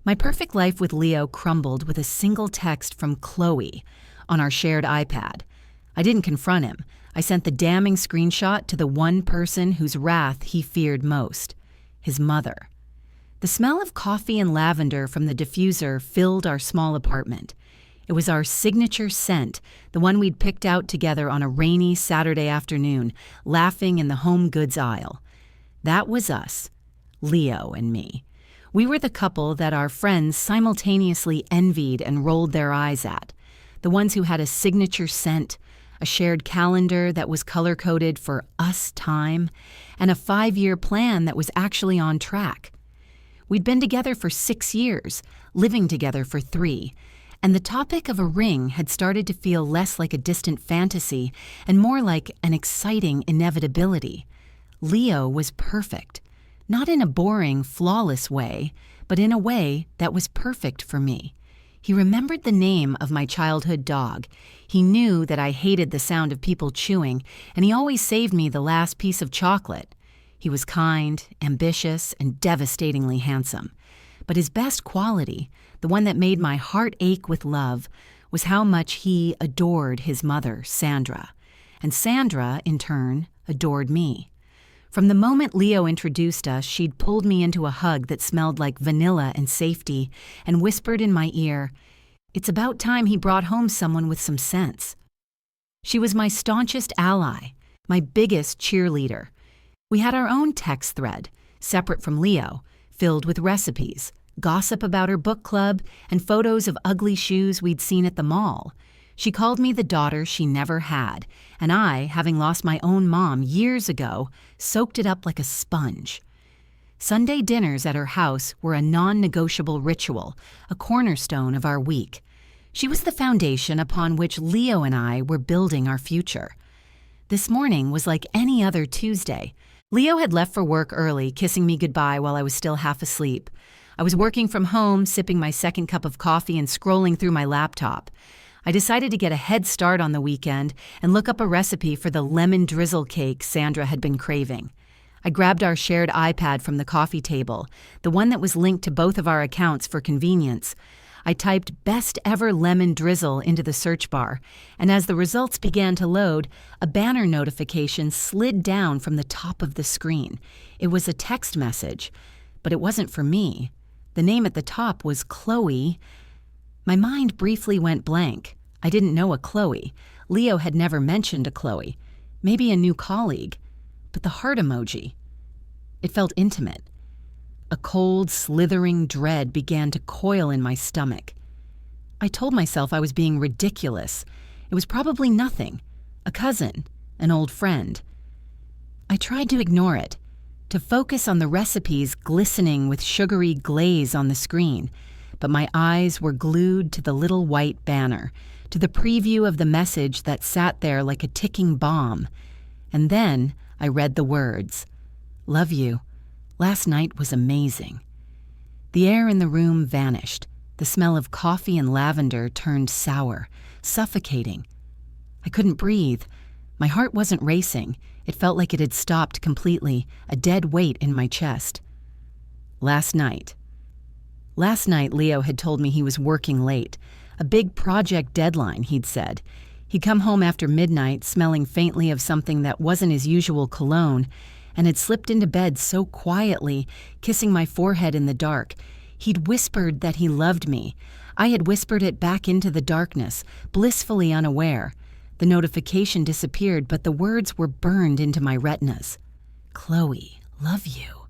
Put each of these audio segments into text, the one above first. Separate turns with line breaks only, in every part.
My perfect life with Leo crumbled with a single text from Chloe on our shared iPad. I didn't confront him. I sent the damning screenshot to the one person whose wrath he feared most, his mother. The smell of coffee and lavender from the diffuser filled our small apartment. It was our signature scent, the one we'd picked out together on a rainy Saturday afternoon, laughing in the home goods aisle. That was us, Leo and me. We were the couple that our friends simultaneously envied and rolled their eyes at, the ones who had a signature scent, a shared calendar that was color-coded for us time, and a 5-year plan that was actually on track. We'd been together for 6 years, living together for 3, and the topic of a ring had started to feel less like a distant fantasy and more like an exciting inevitability. Leo was perfect, not in a boring, flawless way, but in a way that was perfect for me. He remembered the name of my childhood dog. He knew that I hated the sound of people chewing, and he always saved me the last piece of chocolate. He was kind, ambitious, and devastatingly handsome. But his best quality, the one that made my heart ache with love, was how much he adored his mother, Sandra. And Sandra, in turn, adored me. From the moment Leo introduced us, she'd pulled me into a hug that smelled like vanilla and safety and whispered in my ear, "It's about time he brought home someone with some sense." She was my staunchest ally, my biggest cheerleader. We had our own text thread, separate from Leo, filled with recipes, gossip about her book club, and photos of ugly shoes we'd seen at the mall. She called me the daughter she never had, and I, having lost my own mom years ago, soaked it up like a sponge. Sunday dinners at her house were a non-negotiable ritual, a cornerstone of our week. She was the foundation upon which Leo and I were building our future. This morning was like any other Tuesday. Leo had left for work early, kissing me goodbye while I was still half asleep. I was working from home, sipping my second cup of coffee and scrolling through my laptop. I decided to get a head start on the weekend and look up a recipe for the lemon drizzle cake Sandra had been craving. I grabbed our shared iPad from the coffee table, the one that was linked to both of our accounts for convenience. I typed "best ever lemon drizzle" into the search bar, and as the results began to load, a banner notification slid down from the top of the screen. It was a text message, but it wasn't for me. The name at the top was Chloe. My mind briefly went blank. I didn't know a Chloe. Leo had never mentioned a Chloe. Maybe a new colleague. But the heart emoji. It felt intimate. A cold, slithering dread began to coil in my stomach. I told myself I was being ridiculous. It was probably nothing. A cousin. An old friend. I tried to ignore it, to focus on the recipes glistening with sugary glaze on the screen. But my eyes were glued to the little white banner, to the preview of the message that sat there like a ticking bomb. And then I read the words, "Love you. Last night was amazing." The air in the room vanished. The smell of coffee and lavender turned sour, suffocating. I couldn't breathe. My heart wasn't racing. It felt like it had stopped completely, a dead weight in my chest. Last night, Leo had told me he was working late. A big project deadline, he'd said. He'd come home after midnight, smelling faintly of something that wasn't his usual cologne, and had slipped into bed so quietly, kissing my forehead in the dark. He'd whispered that he loved me. I had whispered it back into the darkness, blissfully unaware. The notification disappeared, but the words were burned into my retinas. "Chloe, love you.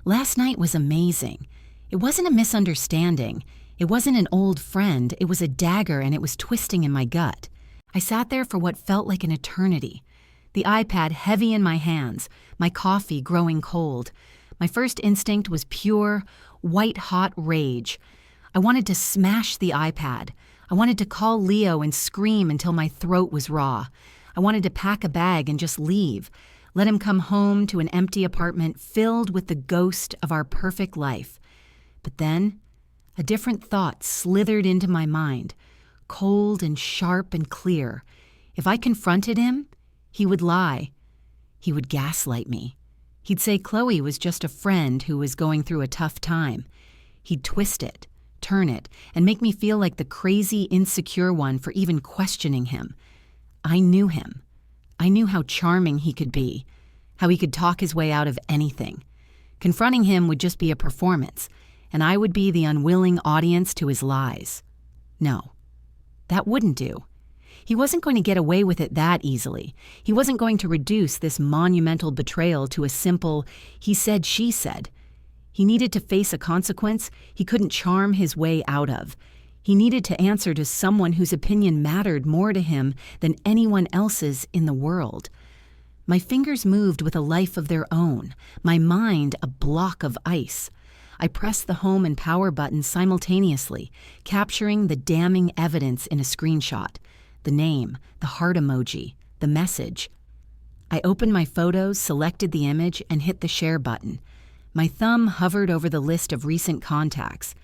Last night was amazing. It wasn't a misunderstanding. It wasn't an old friend. It was a dagger, and it was twisting in my gut. I sat there for what felt like an eternity. The iPad heavy in my hands, my coffee growing cold. My first instinct was pure, white-hot rage. I wanted to smash the iPad. I wanted to call Leo and scream until my throat was raw. I wanted to pack a bag and just leave. Let him come home to an empty apartment filled with the ghost of our perfect life. But then, a different thought slithered into my mind, cold and sharp and clear. If I confronted him, he would lie. He would gaslight me. He'd say Chloe was just a friend who was going through a tough time. He'd twist it, turn it, and make me feel like the crazy, insecure one for even questioning him. I knew him. I knew how charming he could be, how he could talk his way out of anything. Confronting him would just be a performance, and I would be the unwilling audience to his lies. No, that wouldn't do. He wasn't going to get away with it that easily. He wasn't going to reduce this monumental betrayal to a simple, he said, she said. He needed to face a consequence he couldn't charm his way out of. He needed to answer to someone whose opinion mattered more to him than anyone else's in the world. My fingers moved with a life of their own, my mind a block of ice. I pressed the home and power buttons simultaneously, capturing the damning evidence in a screenshot. The name, the heart emoji, the message. I opened my photos, selected the image, and hit the share button. My thumb hovered over the list of recent contacts,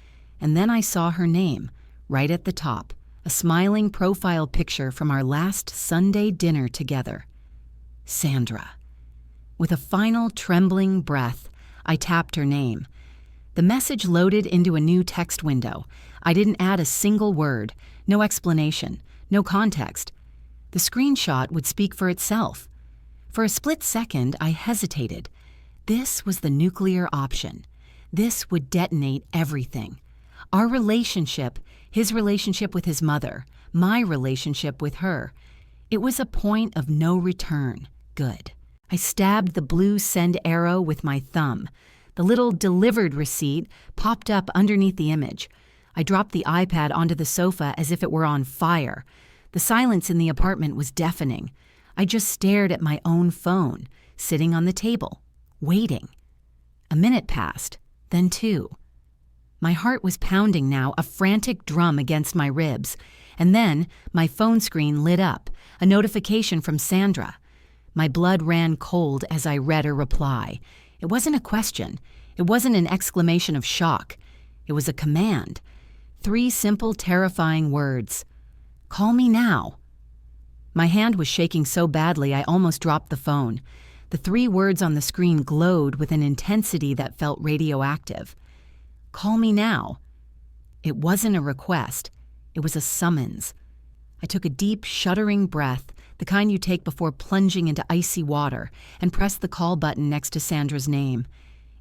and then I saw her name, right at the top, a smiling profile picture from our last Sunday dinner together. Sandra. With a final trembling breath, I tapped her name. The message loaded into a new text window. I didn't add a single word, no explanation, no context. The screenshot would speak for itself. For a split second, I hesitated. This was the nuclear option. This would detonate everything. Our relationship, his relationship with his mother, my relationship with her. It was a point of no return. Good. I stabbed the blue send arrow with my thumb. The little delivered receipt popped up underneath the image. I dropped the iPad onto the sofa as if it were on fire. The silence in the apartment was deafening. I just stared at my own phone, sitting on the table, waiting. A minute passed, then 2. My heart was pounding now, a frantic drum against my ribs. And then my phone screen lit up, a notification from Sandra. My blood ran cold as I read her reply. It wasn't a question. It wasn't an exclamation of shock. It was a command. 3 simple, terrifying words. Call me now. My hand was shaking so badly I almost dropped the phone. The 3 words on the screen glowed with an intensity that felt radioactive. Call me now. It wasn't a request. It was a summons. I took a deep, shuddering breath, the kind you take before plunging into icy water, and pressed the call button next to Sandra's name.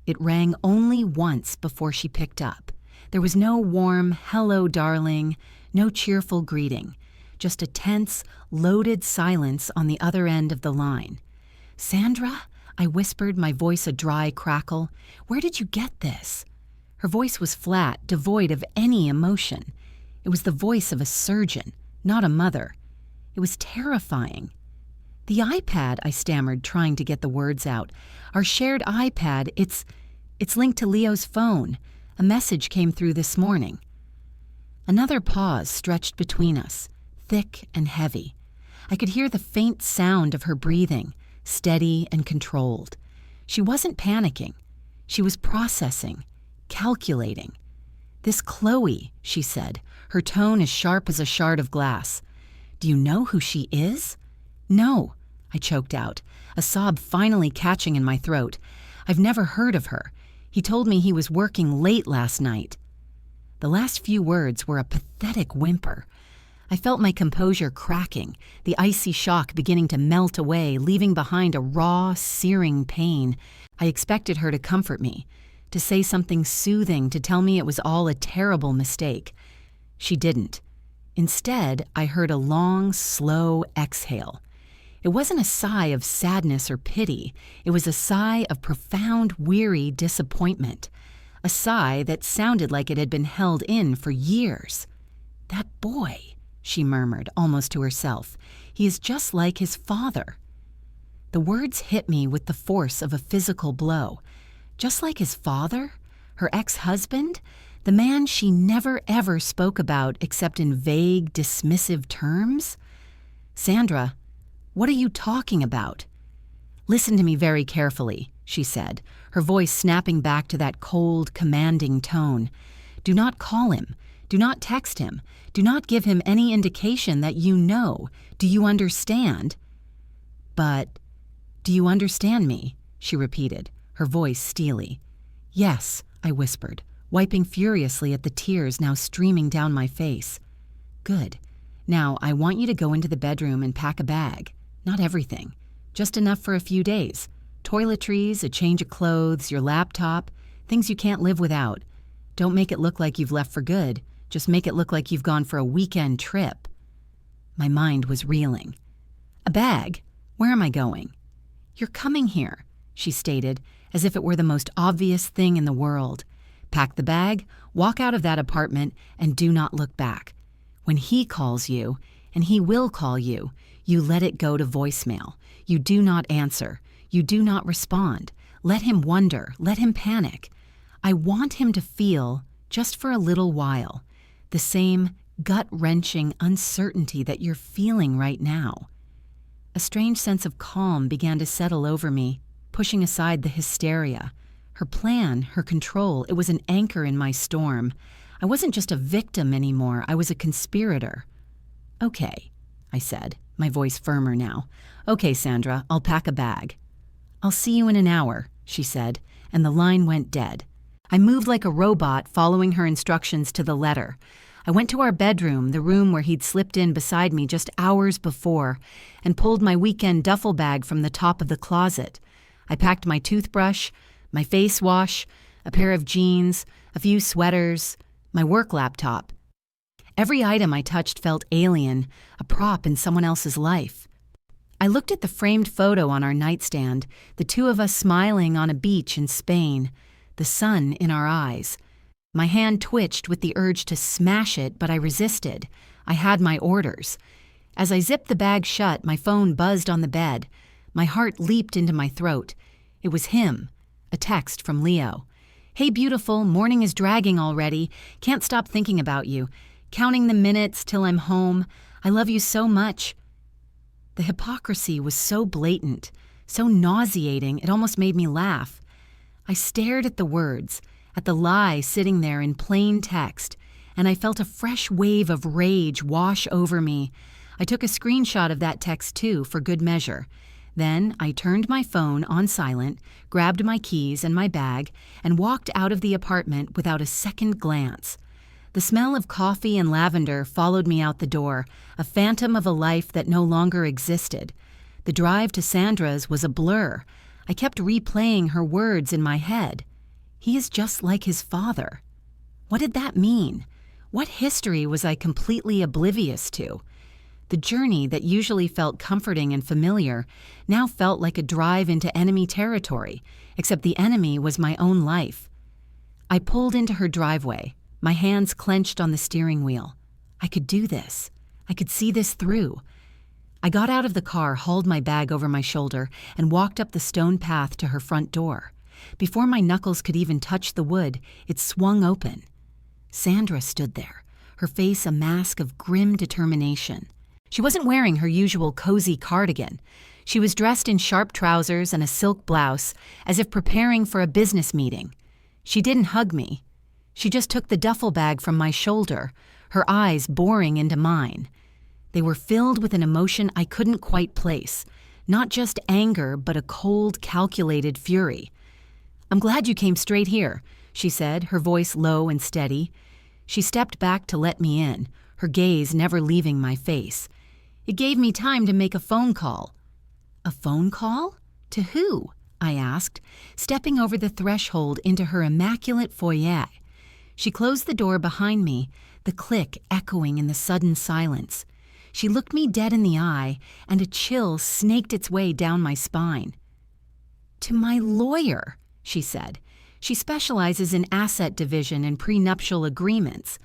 It rang only once before she picked up. There was no warm, hello, darling, no cheerful greeting, just a tense, loaded silence on the other end of the line. Sandra? I whispered, my voice a dry crackle. Where did you get this? Her voice was flat, devoid of any emotion. It was the voice of a surgeon, not a mother. It was terrifying. The iPad, I stammered, trying to get the words out. Our shared iPad, it's linked to Leo's phone. A message came through this morning. Another pause stretched between us, thick and heavy. I could hear the faint sound of her breathing, steady and controlled. She wasn't panicking. She was processing, calculating. This Chloe, she said, her tone as sharp as a shard of glass. Do you know who she is? No, I choked out, a sob finally catching in my throat. I've never heard of her. He told me he was working late last night. The last few words were a pathetic whimper. I felt my composure cracking, the icy shock beginning to melt away, leaving behind a raw, searing pain. I expected her to comfort me, to say something soothing, to tell me it was all a terrible mistake. She didn't. Instead, I heard a long, slow exhale. It wasn't a sigh of sadness or pity. It was a sigh of profound, weary disappointment. A sigh that sounded like it had been held in for years. That boy, she murmured, almost to herself. He is just like his father. The words hit me with the force of a physical blow. Just like his father? Her ex-husband? The man she never ever spoke about except in vague, dismissive terms? Sandra, what are you talking about? Listen to me very carefully, she said, her voice snapping back to that cold, commanding tone. Do not call him. Do not text him. Do not give him any indication that you know. Do you understand? But, do you understand me? She repeated, her voice steely. Yes, I whispered. wiping furiously at the tears now streaming down my face. "Good. Now, I want you to go into the bedroom and pack a bag. Not everything. Just enough for a few days. Toiletries, a change of clothes, your laptop, things you can't live without. Don't make it look like you've left for good. Just make it look like you've gone for a weekend trip." My mind was reeling. "A bag? Where am I going?" "You're coming here," she stated, as if it were the most obvious thing in the world. "Pack the bag, walk out of that apartment, and do not look back. When he calls you, and he will call you, you let it go to voicemail. You do not answer. You do not respond. Let him wonder. Let him panic. I want him to feel, just for a little while, the same gut-wrenching uncertainty that you're feeling right now." A strange sense of calm began to settle over me, pushing aside the hysteria. Her plan, her control, it was an anchor in my storm. I wasn't just a victim anymore, I was a conspirator. "Okay," I said, my voice firmer now. "Okay, Sandra, I'll pack a bag." "I'll see you in an hour," she said, and the line went dead. I moved like a robot, following her instructions to the letter. I went to our bedroom, the room where he'd slipped in beside me just hours before, and pulled my weekend duffel bag from the top of the closet. I packed my toothbrush, my face wash, a pair of jeans, a few sweaters, my work laptop. Every item I touched felt alien, a prop in someone else's life. I looked at the framed photo on our nightstand, the two of us smiling on a beach in Spain, the sun in our eyes. My hand twitched with the urge to smash it, but I resisted. I had my orders. As I zipped the bag shut, my phone buzzed on the bed. My heart leaped into my throat. It was him, a text from Leo. "Hey beautiful, morning is dragging already. Can't stop thinking about you. Counting the minutes till I'm home. I love you so much." The hypocrisy was so blatant, so nauseating, it almost made me laugh. I stared at the words, at the lie sitting there in plain text, and I felt a fresh wave of rage wash over me. I took a screenshot of that text too, for good measure. Then I turned my phone on silent, grabbed my keys and my bag, and walked out of the apartment without a second glance. The smell of coffee and lavender followed me out the door, a phantom of a life that no longer existed. The drive to Sandra's was a blur. I kept replaying her words in my head. He is just like his father. What did that mean? What history was I completely oblivious to? The journey that usually felt comforting and familiar now felt like a drive into enemy territory, except the enemy was my own life. I pulled into her driveway, my hands clenched on the steering wheel. I could do this. I could see this through. I got out of the car, hauled my bag over my shoulder, and walked up the stone path to her front door. Before my knuckles could even touch the wood, it swung open. Sandra stood there, her face a mask of grim determination. She wasn't wearing her usual cozy cardigan. She was dressed in sharp trousers and a silk blouse, as if preparing for a business meeting. She didn't hug me. She just took the duffel bag from my shoulder, her eyes boring into mine. They were filled with an emotion I couldn't quite place, not just anger, but a cold, calculated fury. "I'm glad you came straight here," she said, her voice low and steady. She stepped back to let me in, her gaze never leaving my face. "It gave me time to make a phone call." "A phone call? To who?" I asked, stepping over the threshold into her immaculate foyer. She closed the door behind me, the click echoing in the sudden silence. She looked me dead in the eye, and a chill snaked its way down my spine. "To my lawyer," she said. "She specializes in asset division and prenuptial agreements.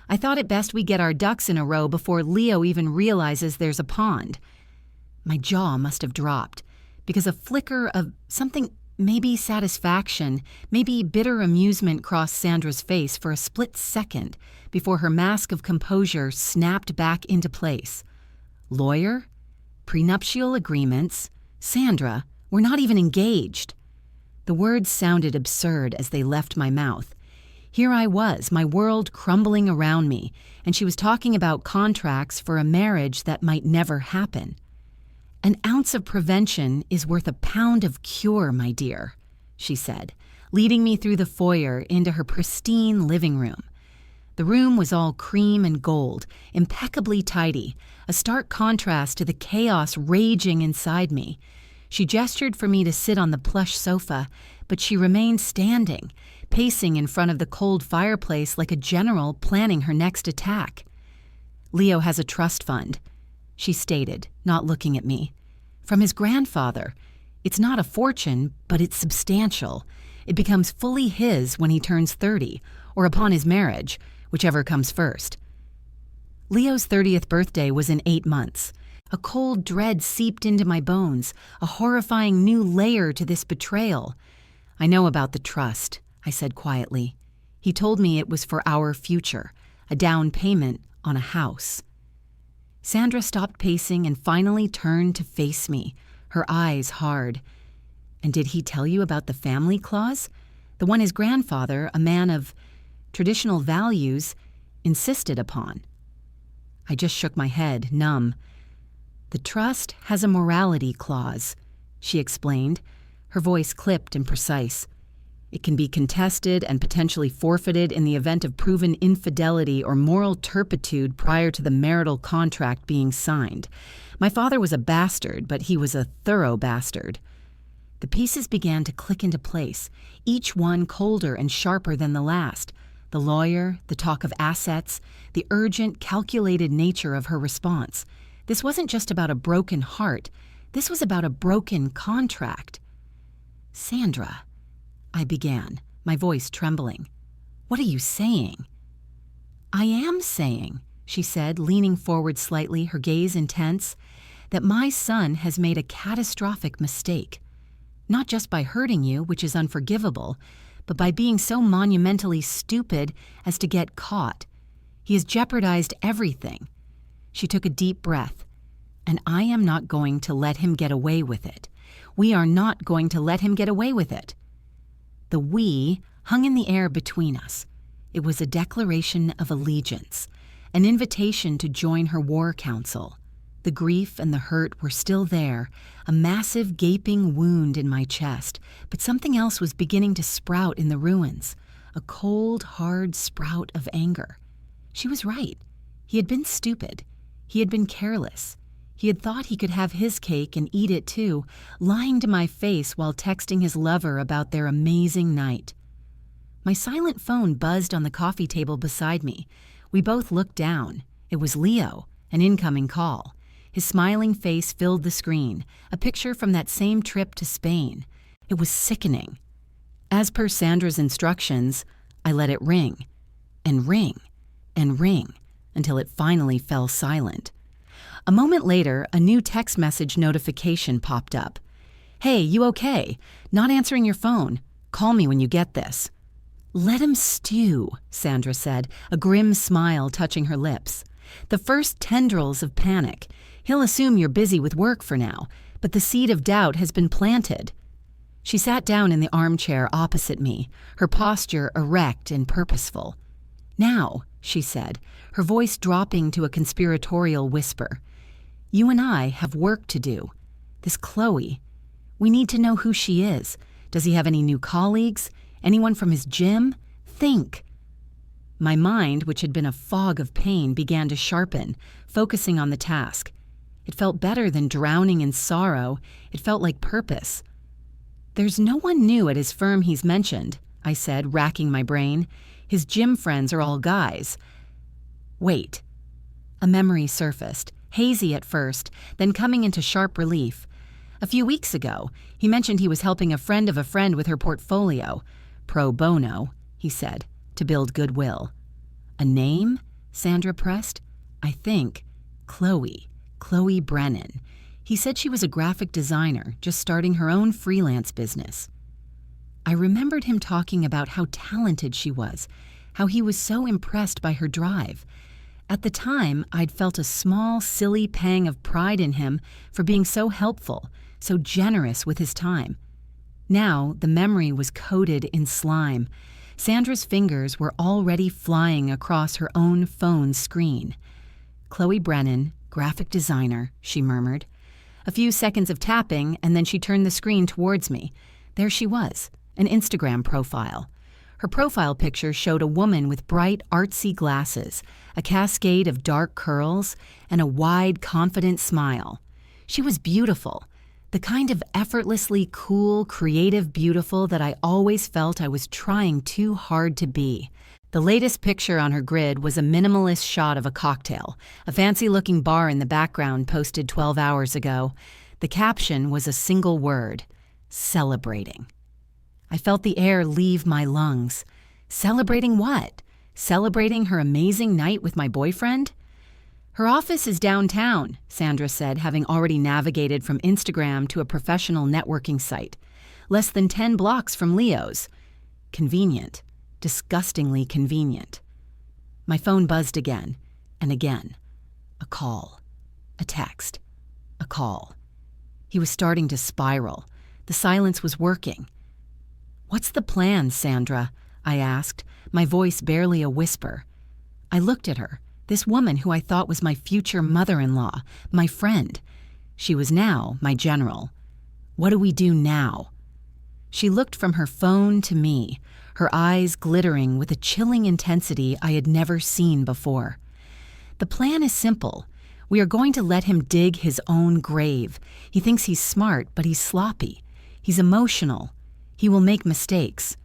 I thought it best we get our ducks in a row before Leo even realizes there's a pond." My jaw must have dropped, because a flicker of something, maybe satisfaction, maybe bitter amusement crossed Sandra's face for a split second before her mask of composure snapped back into place. "Lawyer? Prenuptial agreements? Sandra, we're not even engaged." The words sounded absurd as they left my mouth. Here I was, my world crumbling around me, and she was talking about contracts for a marriage that might never happen. "An ounce of prevention is worth a pound of cure, my dear," she said, leading me through the foyer into her pristine living room. The room was all cream and gold, impeccably tidy, a stark contrast to the chaos raging inside me. She gestured for me to sit on the plush sofa, but she remained standing, pacing in front of the cold fireplace like a general planning her next attack. "Leo has a trust fund," she stated, not looking at me. "From his grandfather. It's not a fortune, but it's substantial. It becomes fully his when he turns 30, or upon his marriage, whichever comes first." Leo's 30th birthday was in 8 months. A cold dread seeped into my bones, a horrifying new layer to this betrayal. "I know about the trust," I said quietly. "He told me it was for our future, a down payment on a house." Sandra stopped pacing and finally turned to face me, her eyes hard. "And did he tell you about the family clause? The one his grandfather, a man of traditional values, insisted upon?" I just shook my head, numb. "The trust has a morality clause," she explained, her voice clipped and precise. "It can be contested and potentially forfeited in the event of proven infidelity or moral turpitude prior to the marital contract being signed. My father was a bastard, but he was a thorough bastard." The pieces began to click into place, each one colder and sharper than the last. The lawyer, the talk of assets, the urgent, calculated nature of her response. This wasn't just about a broken heart. This was about a broken contract. "Sandra," I began, my voice trembling. "What are you saying?" "I am saying," she said, leaning forward slightly, her gaze intense, "that my son has made a catastrophic mistake. Not just by hurting you, which is unforgivable, but by being so monumentally stupid as to get caught. He has jeopardized everything." She took a deep breath. "And I am not going to let him get away with it. We are not going to let him get away with it." The "we" hung in the air between us. It was a declaration of allegiance, an invitation to join her war council. The grief and the hurt were still there, a massive gaping wound in my chest, but something else was beginning to sprout in the ruins, a cold, hard sprout of anger. She was right. He had been stupid. He had been careless. He had thought he could have his cake and eat it too, lying to my face while texting his lover about their amazing night. My silent phone buzzed on the coffee table beside me. We both looked down. It was Leo, an incoming call. His smiling face filled the screen, a picture from that same trip to Spain. It was sickening. As per Sandra's instructions, I let it ring, and ring, and ring, until it finally fell silent. A moment later, a new text message notification popped up. "Hey, you okay? Not answering your phone. Call me when you get this." "Let him stew," Sandra said, a grim smile touching her lips. "The first tendrils of panic. He'll assume you're busy with work for now, but the seed of doubt has been planted." She sat down in the armchair opposite me, her posture erect and purposeful. "Now," she said, her voice dropping to a conspiratorial whisper, "you and I have work to do. This Chloe, we need to know who she is. Does he have any new colleagues? Anyone from his gym? Think." My mind, which had been a fog of pain, began to sharpen, focusing on the task. It felt better than drowning in sorrow. It felt like purpose. "There's no one new at his firm he's mentioned," I said, racking my brain. "His gym friends are all guys." Wait. A memory surfaced, hazy at first, then coming into sharp relief. A few weeks ago, he mentioned he was helping a friend of a friend with her portfolio. Pro bono, he said, to build goodwill. "A name?" Sandra pressed. "I think. Chloe Brennan. He said she was a graphic designer, just starting her own freelance business." I remembered him talking about how talented she was, how he was so impressed by her drive. At the time, I'd felt a small, silly pang of pride in him for being so helpful, so generous with his time. Now, the memory was coated in slime. Sandra's fingers were already flying across her own phone screen. "Chloe Brennan, graphic designer," she murmured. A few seconds of tapping, and then she turned the screen towards me. There she was, an Instagram profile. Her profile picture showed a woman with bright, artsy glasses, a cascade of dark curls, and a wide, confident smile. She was beautiful, the kind of effortlessly cool, creative beautiful that I always felt I was trying too hard to be. The latest picture on her grid was a minimalist shot of a cocktail, a fancy-looking bar in the background posted 12 hours ago. The caption was a single word: celebrating. I felt the air leave my lungs. Celebrating what? Celebrating her amazing night with my boyfriend? Her office is downtown, Sandra said, having already navigated from Instagram to a professional networking site. Less than 10 blocks from Leo's. Convenient. Disgustingly convenient. My phone buzzed again and again. A call. A text. A call. He was starting to spiral. The silence was working. "What's the plan, Sandra?" I asked, my voice barely a whisper. I looked at her, this woman who I thought was my future mother-in-law, my friend. She was now my general. "What do we do now?" She looked from her phone to me, her eyes glittering with a chilling intensity I had never seen before. "The plan is simple. We are going to let him dig his own grave. He thinks he's smart, but he's sloppy. He's emotional. He will make mistakes.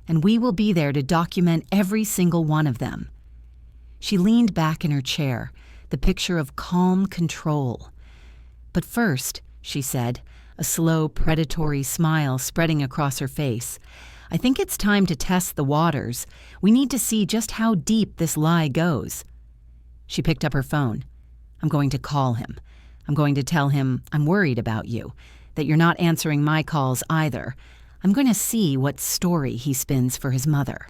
And we will be there to document every single one of them." She leaned back in her chair, the picture of calm control. "But first," she said, a slow, predatory smile spreading across her face, "I think it's time to test the waters. We need to see just how deep this lie goes." She picked up her phone. "I'm going to call him. I'm going to tell him I'm worried about you, that you're not answering my calls either. I'm going to see what story he spins for his mother."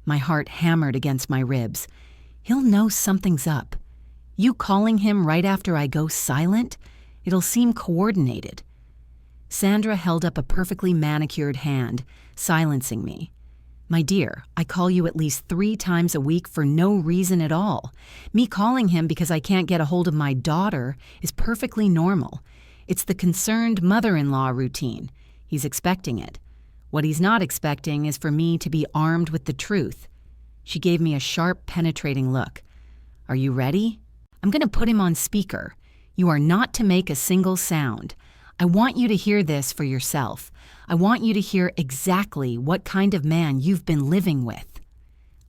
My heart hammered against my ribs. He'll know something's up. You calling him right after I go silent? It'll seem coordinated. Sandra held up a perfectly manicured hand, silencing me. "My dear, I call you at least 3 times a week for no reason at all. Me calling him because I can't get a hold of my daughter is perfectly normal. It's the concerned mother-in-law routine. He's expecting it. What he's not expecting is for me to be armed with the truth." She gave me a sharp, penetrating look. "Are you ready? I'm going to put him on speaker. You are not to make a single sound. I want you to hear this for yourself. I want you to hear exactly what kind of man you've been living with."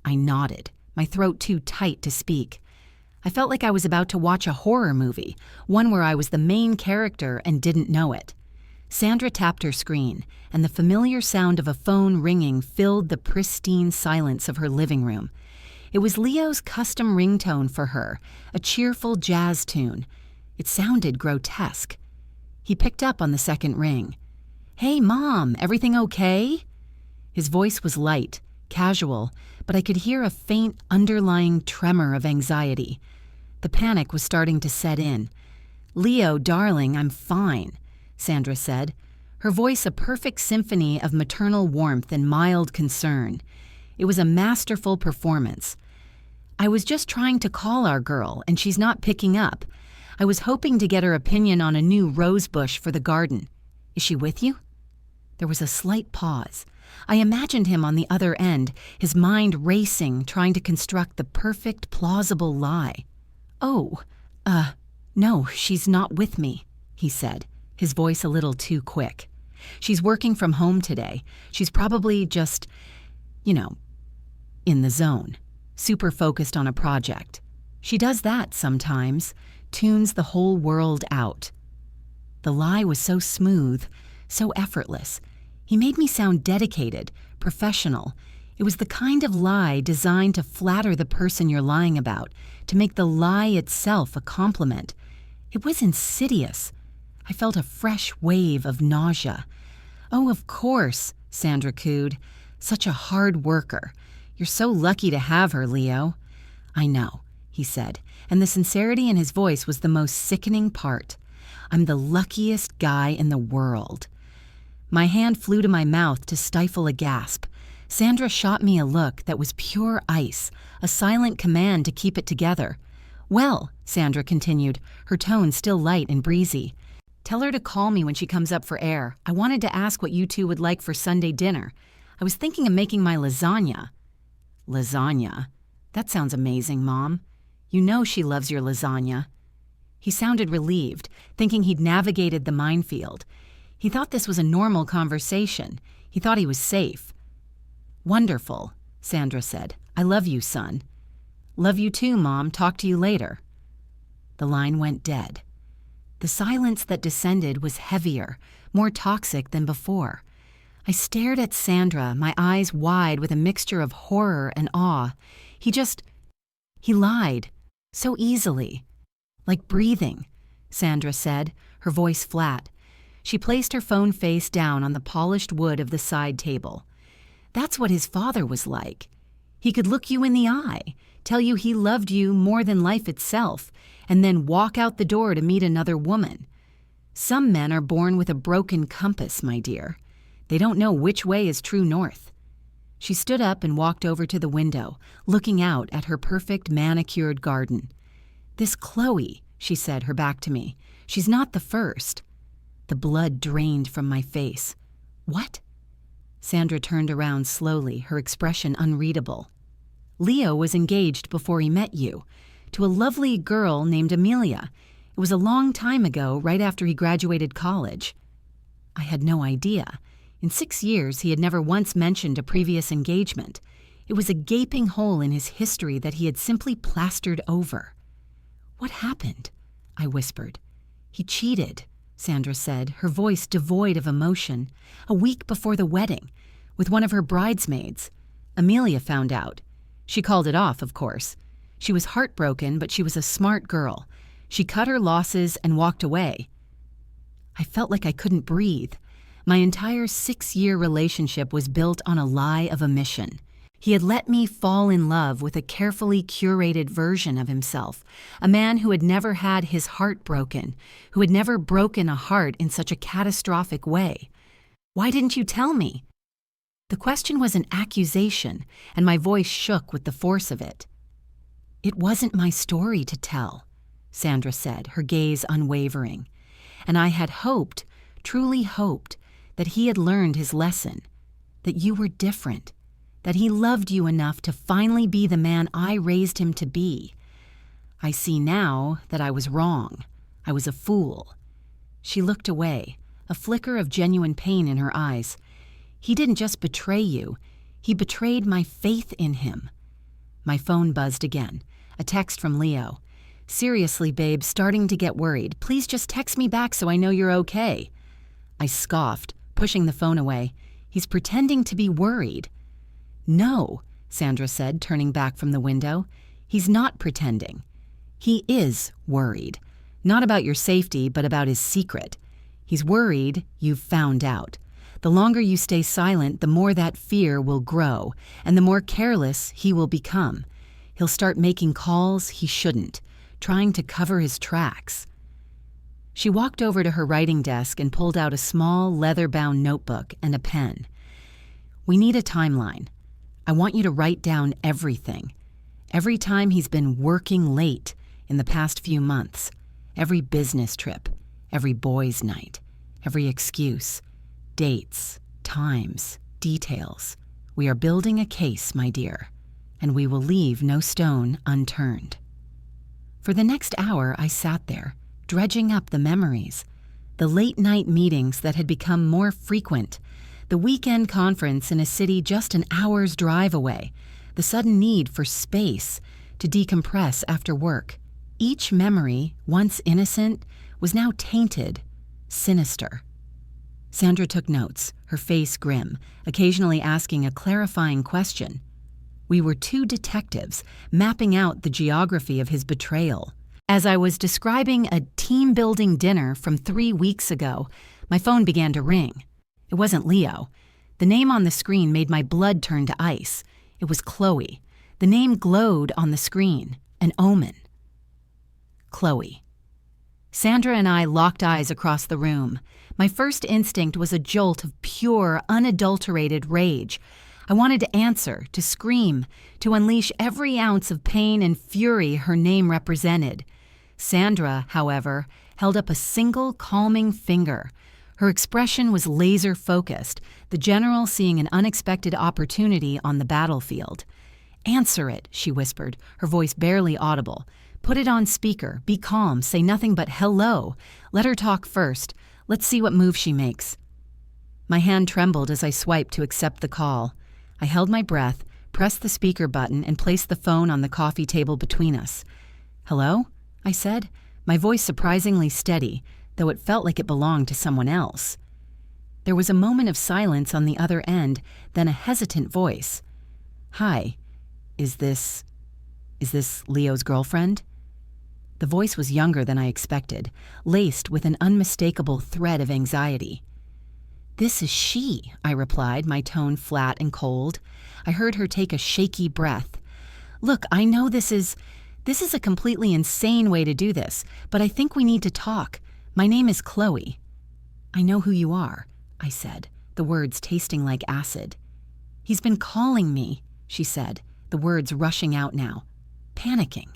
I nodded, my throat too tight to speak. I felt like I was about to watch a horror movie, one where I was the main character and didn't know it. Sandra tapped her screen, and the familiar sound of a phone ringing filled the pristine silence of her living room. It was Leo's custom ringtone for her, a cheerful jazz tune. It sounded grotesque. He picked up on the second ring. "Hey, Mom, everything okay?" His voice was light, casual, but I could hear a faint underlying tremor of anxiety. The panic was starting to set in. "Leo, darling, I'm fine," Sandra said, her voice a perfect symphony of maternal warmth and mild concern. It was a masterful performance. "I was just trying to call our girl, and she's not picking up. I was hoping to get her opinion on a new rose bush for the garden. Is she with you?" There was a slight pause. I imagined him on the other end, his mind racing, trying to construct the perfect, plausible lie. "Oh, no, she's not with me," he said, his voice a little too quick. "She's working from home today. She's probably just, in the zone, super focused on a project. She does that sometimes, tunes the whole world out." The lie was so smooth, so effortless. He made me sound dedicated, professional. It was the kind of lie designed to flatter the person you're lying about, to make the lie itself a compliment. It was insidious. I felt a fresh wave of nausea. "Oh, of course," Sandra cooed. "Such a hard worker. You're so lucky to have her, Leo." "I know," he said, and the sincerity in his voice was the most sickening part. "I'm the luckiest guy in the world." My hand flew to my mouth to stifle a gasp. Sandra shot me a look that was pure ice, a silent command to keep it together. "Well," Sandra continued, her tone still light and breezy, Tell her to call me when she comes up for air. I wanted to ask what you two would like for Sunday dinner. I was thinking of making my lasagna." "Lasagna? That sounds amazing, Mom. You know she loves your lasagna." He sounded relieved, thinking he'd navigated the minefield. He thought this was a normal conversation. He thought he was safe. "Wonderful," Sandra said. "I love you, son." "Love you too, Mom. Talk to you later." The line went dead. The silence that descended was heavier, more toxic than before. I stared at Sandra, my eyes wide with a mixture of horror and awe. He lied, so easily. "Like breathing," Sandra said, her voice flat. She placed her phone face down on the polished wood of the side table. "That's what his father was like. He could look you in the eye, tell you he loved you more than life itself, and then walk out the door to meet another woman. Some men are born with a broken compass, my dear. They don't know which way is true north." She stood up and walked over to the window, looking out at her perfect manicured garden. "This Chloe," she said, her back to me. "She's not the first." The blood drained from my face. "What?" Sandra turned around slowly, her expression unreadable. "Leo was engaged before he met you, to a lovely girl named Amelia. It was a long time ago, right after he graduated college." I had no idea. In 6 years, he had never once mentioned a previous engagement. It was a gaping hole in his history that he had simply plastered over. "What happened?" I whispered. "He cheated," Sandra said, her voice devoid of emotion. "A week before the wedding, with one of her bridesmaids. Amelia found out. She called it off, of course. She was heartbroken, but she was a smart girl. She cut her losses and walked away." I felt like I couldn't breathe. My entire 6-year relationship was built on a lie of omission. He had let me fall in love with a carefully curated version of himself, a man who had never had his heart broken, who had never broken a heart in such a catastrophic way. "Why didn't you tell me?" The question was an accusation, and my voice shook with the force of it. "It wasn't my story to tell," Sandra said, her gaze unwavering. "And I had hoped, truly hoped, that he had learned his lesson, that you were different, that he loved you enough to finally be the man I raised him to be. I see now that I was wrong. I was a fool." She looked away, a flicker of genuine pain in her eyes. "He didn't just betray you. He betrayed my faith in him." My phone buzzed again, a text from Leo. "Seriously, babe, starting to get worried. Please just text me back so I know you're okay." I scoffed, pushing the phone away. "He's pretending to be worried." "No," Sandra said, turning back from the window. "He's not pretending. He is worried. Not about your safety, but about his secret. He's worried you've found out. The longer you stay silent, the more that fear will grow, and the more careless he will become. He'll start making calls he shouldn't, trying to cover his tracks." She walked over to her writing desk and pulled out a small, leather-bound notebook and a pen. "We need a timeline. I want you to write down everything. Every time he's been working late in the past few months. Every business trip. Every boys' night. Every excuse. Dates, times, details. We are building a case, my dear, and we will leave no stone unturned." For the next hour, I sat there, dredging up the memories, the late-night meetings that had become more frequent, the weekend conference in a city just an hour's drive away, the sudden need for space to decompress after work. Each memory, once innocent, was now tainted, sinister. Sandra took notes, her face grim, occasionally asking a clarifying question. We were two detectives mapping out the geography of his betrayal. As I was describing a team-building dinner from 3 weeks ago, my phone began to ring. It wasn't Leo. The name on the screen made my blood turn to ice. It was Chloe. The name glowed on the screen, an omen. Chloe. Sandra and I locked eyes across the room. My first instinct was a jolt of pure, unadulterated rage. I wanted to answer, to scream, to unleash every ounce of pain and fury her name represented. Sandra, however, held up a single calming finger. Her expression was laser-focused, the general seeing an unexpected opportunity on the battlefield. "Answer it," she whispered, her voice barely audible. "Put it on speaker. Be calm. Say nothing but hello. Let her talk first. Let's see what move she makes." My hand trembled as I swiped to accept the call. I held my breath, pressed the speaker button, and placed the phone on the coffee table between us. "Hello?" I said, my voice surprisingly steady, though it felt like it belonged to someone else. There was a moment of silence on the other end, then a hesitant voice. "Hi, is this Leo's girlfriend?" The voice was younger than I expected, laced with an unmistakable thread of anxiety. "This is she," I replied, my tone flat and cold. I heard her take a shaky breath. "Look, I know this is a completely insane way to do this, but I think we need to talk. My name is Chloe." "I know who you are," I said, the words tasting like acid. "He's been calling me," she said, the words rushing out now. "Panicking.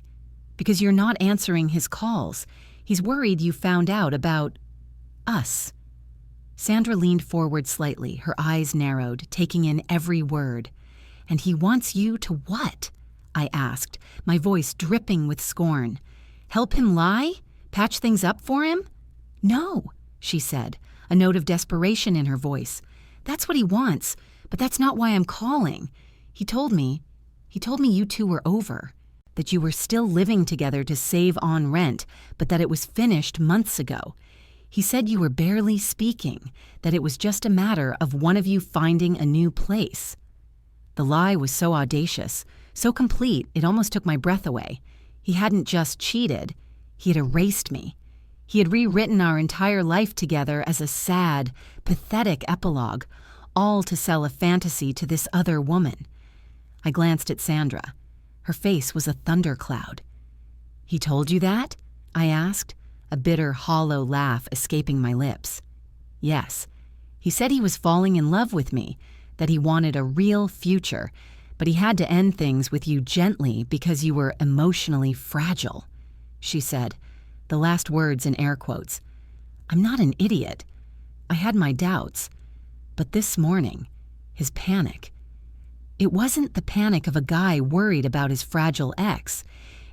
Because you're not answering his calls. He's worried you found out about us." Sandra leaned forward slightly, her eyes narrowed, taking in every word. "And he wants you to what?" I asked, my voice dripping with scorn. "Help him lie? Patch things up for him?" "No," she said, a note of desperation in her voice. "That's what he wants, but that's not why I'm calling. He told me you two were over, that you were still living together to save on rent, but that it was finished months ago. He said you were barely speaking, that it was just a matter of one of you finding a new place." The lie was so audacious, so complete it almost took my breath away. He hadn't just cheated, he had erased me. He had rewritten our entire life together as a sad, pathetic epilogue, all to sell a fantasy to this other woman. I glanced at Sandra. Her face was a thundercloud. "He told you that?" I asked, a bitter, hollow laugh escaping my lips. "Yes. He said he was falling in love with me, that he wanted a real future, but he had to end things with you gently because you were emotionally fragile," she said, the last words in air quotes. "I'm not an idiot. I had my doubts. But this morning, his panic. It wasn't the panic of a guy worried about his fragile ex.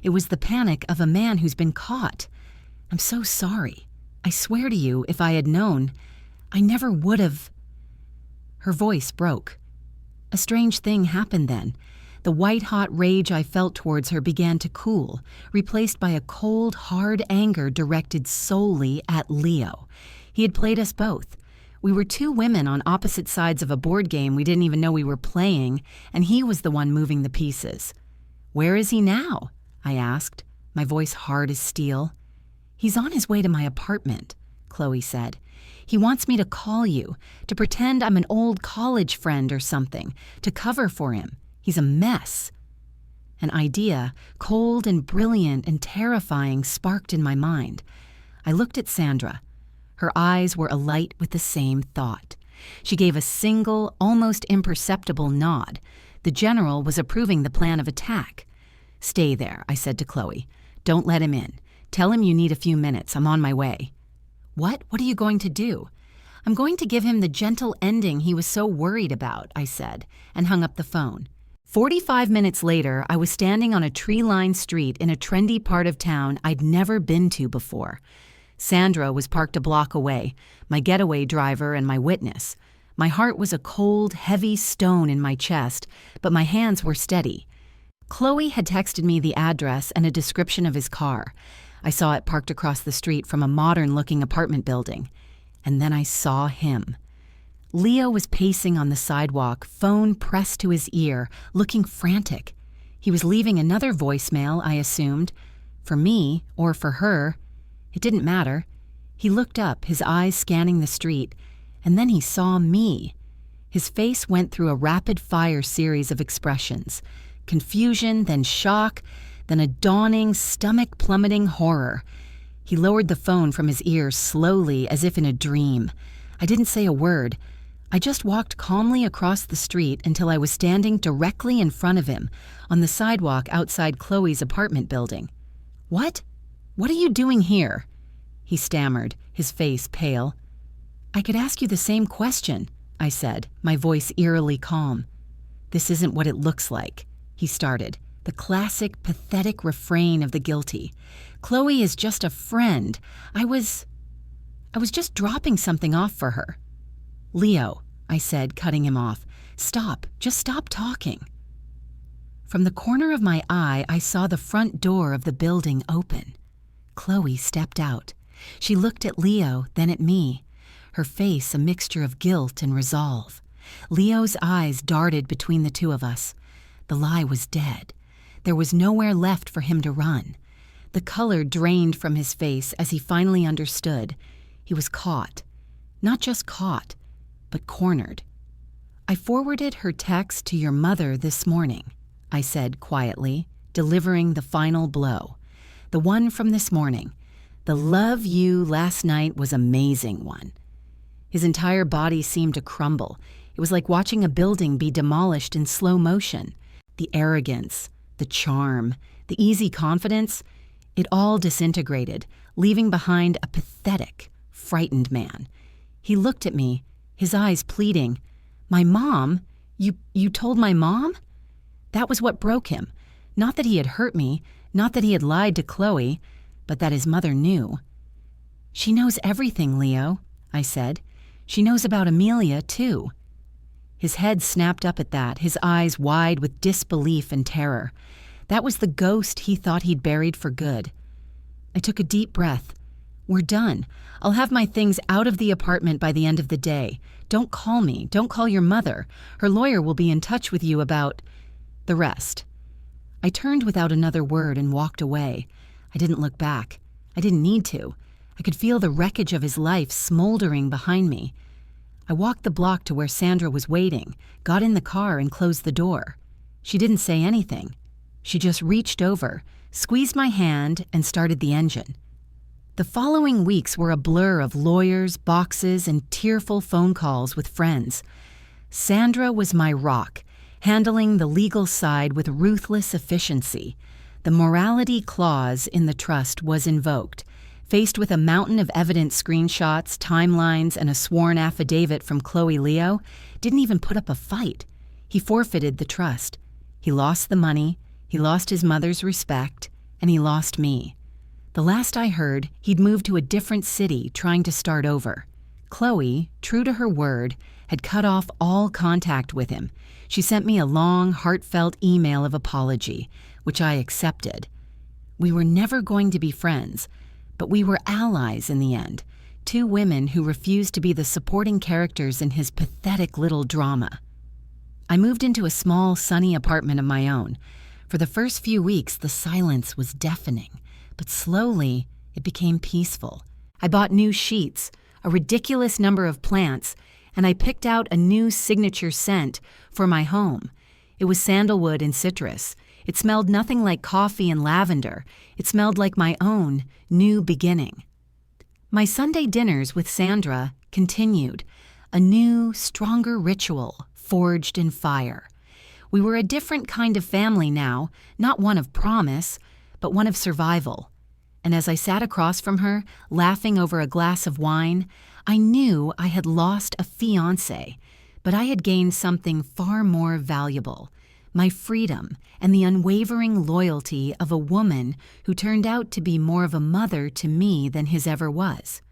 It was the panic of a man who's been caught. I'm so sorry. I swear to you, if I had known, I never would have." Her voice broke. A strange thing happened then. The white-hot rage I felt towards her began to cool, replaced by a cold, hard anger directed solely at Leo. He had played us both. We were two women on opposite sides of a board game we didn't even know we were playing, and he was the one moving the pieces. "Where is he now?" I asked, my voice hard as steel. "He's on his way to my apartment," Chloe said. "He wants me to call you, to pretend I'm an old college friend or something, to cover for him. He's a mess." An idea, cold and brilliant and terrifying, sparked in my mind. I looked at Sandra. Her eyes were alight with the same thought. She gave a single, almost imperceptible nod. The general was approving the plan of attack. "Stay there," I said to Chloe. "Don't let him in. Tell him you need a few minutes. I'm on my way." "What? What are you going to do?" "I'm going to give him the gentle ending he was so worried about," I said, and hung up the phone. 45 minutes later, I was standing on a tree-lined street in a trendy part of town I'd never been to before. Sandra was parked a block away, my getaway driver and my witness. My heart was a cold, heavy stone in my chest, but my hands were steady. Chloe had texted me the address and a description of his car. I saw it parked across the street from a modern-looking apartment building. And then I saw him. Leo was pacing on the sidewalk, phone pressed to his ear, looking frantic. He was leaving another voicemail, I assumed. For me, or for her. It didn't matter. He looked up, his eyes scanning the street, and then he saw me. His face went through a rapid-fire series of expressions. Confusion, then shock, then a dawning, stomach-plummeting horror. He lowered the phone from his ear slowly, as if in a dream. I didn't say a word. I just walked calmly across the street until I was standing directly in front of him, on the sidewalk outside Chloe's apartment building. "What? What are you doing here?" he stammered, his face pale. "I could ask you the same question," I said, my voice eerily calm. "This isn't what it looks like," he started, the classic, pathetic refrain of the guilty. "Chloe is just a friend. I was just dropping something off for her." "Leo," I said, cutting him off, "stop. Just stop talking." From the corner of my eye, I saw the front door of the building open. Chloe stepped out. She looked at Leo, then at me, her face a mixture of guilt and resolve. Leo's eyes darted between the two of us. The lie was dead. There was nowhere left for him to run. The color drained from his face as he finally understood. He was caught. Not just caught, but cornered. "I forwarded her text to your mother this morning," I said quietly, delivering the final blow. "The one from this morning. The 'love you last night was amazing' one." His entire body seemed to crumble. It was like watching a building be demolished in slow motion. The arrogance, the charm, the easy confidence, it all disintegrated, leaving behind a pathetic, frightened man. He looked at me, his eyes pleading. "My mom? You told my mom?" That was what broke him. Not that he had hurt me, not that he had lied to Chloe, but that his mother knew. "She knows everything, Leo," I said. "She knows about Amelia, too." His head snapped up at that, his eyes wide with disbelief and terror. That was the ghost he thought he'd buried for good. I took a deep breath. "We're done. I'll have my things out of the apartment by the end of the day. Don't call me. Don't call your mother. Her lawyer will be in touch with you about the rest." I turned without another word and walked away. I didn't look back. I didn't need to. I could feel the wreckage of his life smoldering behind me. I walked the block to where Sandra was waiting, got in the car and closed the door. She didn't say anything. She just reached over, squeezed my hand, and started the engine. The following weeks were a blur of lawyers, boxes, and tearful phone calls with friends. Sandra was my rock, handling the legal side with ruthless efficiency. The morality clause in the trust was invoked. Faced with a mountain of evidence screenshots, timelines, and a sworn affidavit from Chloe, Leo didn't even put up a fight. He forfeited the trust. He lost the money, he lost his mother's respect, and he lost me. The last I heard, he'd moved to a different city, trying to start over. Chloe, true to her word, had cut off all contact with him. She sent me a long, heartfelt email of apology, which I accepted. We were never going to be friends, but we were allies in the end, two women who refused to be the supporting characters in his pathetic little drama. I moved into a small, sunny apartment of my own. For the first few weeks, the silence was deafening, but slowly it became peaceful. I bought new sheets, a ridiculous number of plants, and I picked out a new signature scent for my home. It was sandalwood and citrus. It smelled nothing like coffee and lavender. It smelled like my own new beginning. My Sunday dinners with Sandra continued, a new, stronger ritual forged in fire. We were a different kind of family now, not one of promise, but one of survival. And as I sat across from her, laughing over a glass of wine, I knew I had lost a fiancé, but I had gained something far more valuable, my freedom and the unwavering loyalty of a woman who turned out to be more of a mother to me than his ever was.